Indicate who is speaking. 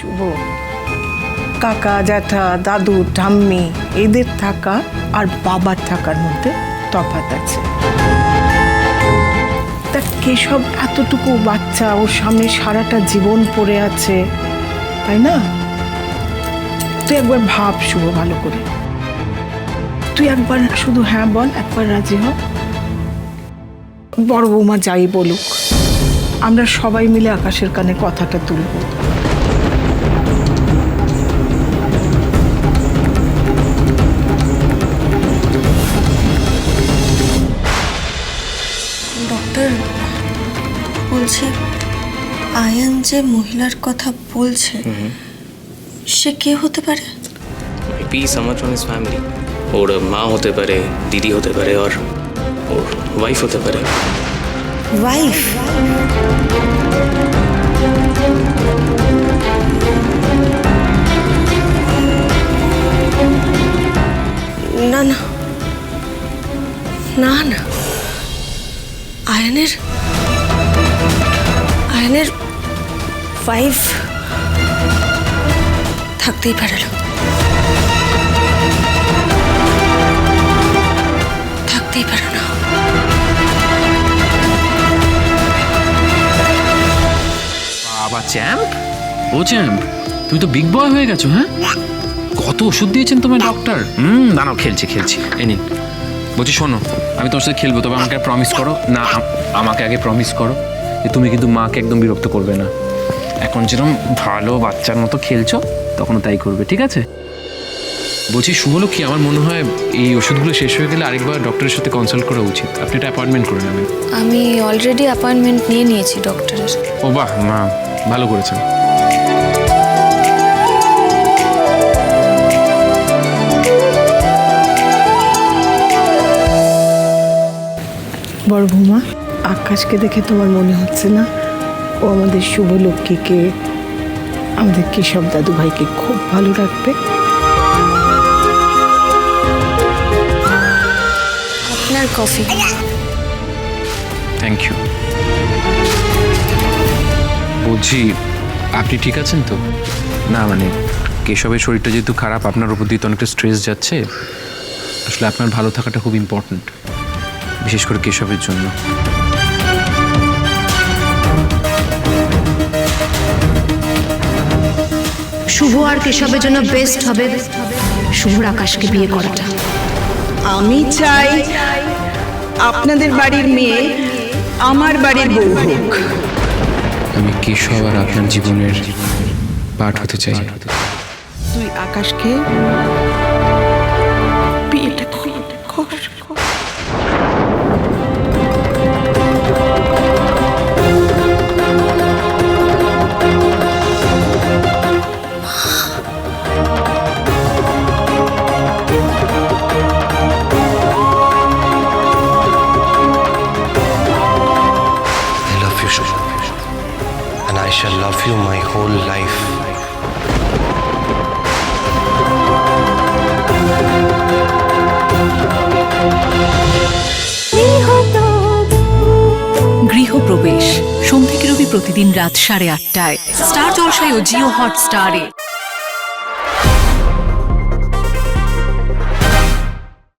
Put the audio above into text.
Speaker 1: শুভ, কাকা জ্যাঠা দাদু ঠাম্মি এদের থাকা আর বাবার থাকার মধ্যে তফাৎ আছে। তা কেশব এতটুকু বাচ্চা, ওর সামনে সারাটা জীবন পড়ে আছে, তাই না? তুই একবার ভাব শুভ ভালো করে, তুই একবার শুধু হ্যাঁ বল, একবার রাজি হ। বড় বৌমা যাই বলুক, আমরা সবাই মিলে আকাশের কানে কথাটা তুলব।
Speaker 2: ডক্টর বলছি, আয়ান যে মহিলার কথা বলছে সে কে হতে পারে?
Speaker 3: Maybe someone from his family. ওর মা হতে পারে, দিদি হতে পারে, আর ওর ওয়াইফ হতে পারে।
Speaker 2: ওয়াইফ? না না না না, আয়ানের ওয়াইফ থাকতেই পারে না, থাকতেই পারে না।
Speaker 4: বাবা চ্যাম্প, ও চ্যাম্প, তুমি তো বিগ বয় হয়ে গেছো। হ্যাঁ, কত ওষুধ দিয়েছেন তোমার ডক্টর? দাঁড়াও, খেলছি এই নিন। বলছি শোনো, আমি তোমার সাথে খেলবো, তবে আমাকে প্রমিস করো না, আমাকে আগে প্রমিস করো যে তুমি কিন্তু মাকে একদম বিরক্ত করবে না। এখন যেরকম ভালো বাচ্চার মতো খেলছো তখনও তাই করবে, ঠিক আছে? বলছি শুভলক্ষ্মী, আমার মনে হয় এই ওষুধগুলো শেষ হয়ে গেলে আরেকবার ডক্টরের সাথে কনসাল্ট করা উচিত। আপনি একটা অ্যাপয়েন্টমেন্ট করে নেবেন।
Speaker 2: আমি অলরেডি অ্যাপয়েন্টমেন্ট নিয়ে নিয়েছি ডক্টরের।
Speaker 4: ও বাহ, মা ভালো করেছেন।
Speaker 1: বড় বৌমা, আকাশকে দেখে তোমার মনে হচ্ছে না ও আমাদের শুভলক্ষ্মীকে, আমাদের কেশব দাদু ভাইকে খুব ভালো রাখবে?
Speaker 2: আপনার কফি।
Speaker 4: Thank you. বলছি আপনি ঠিক আছেন তো? না মানে কেশবের শরীরটা যেহেতু খারাপ, আপনার উপর দিয়ে তো অনেকটা স্ট্রেস যাচ্ছে। আসলে আপনার ভালো থাকাটা খুব ইম্পর্ট্যান্ট, বিশেষ করে কেশবের জন্য।
Speaker 5: শুভ আর কেশবের জন্য বেস্ট হবে শুভর আকাশকে বিয়ে করাটা।
Speaker 6: আমি চাই আপনাদের বাড়ির মেয়ে আমার বাড়ির বউ হোক।
Speaker 4: আমি কেশব আর আপনার জীবনের পার্ট হতে চাই।
Speaker 1: তুই আকাশকে বিয়েটা কর।
Speaker 7: And I shall love you my whole life.
Speaker 8: গৃহপ্রবেশ সোম থেকে রবি প্রতিদিন রাত 8:30টায় স্টার জলসায় ও জিও হটস্টারে।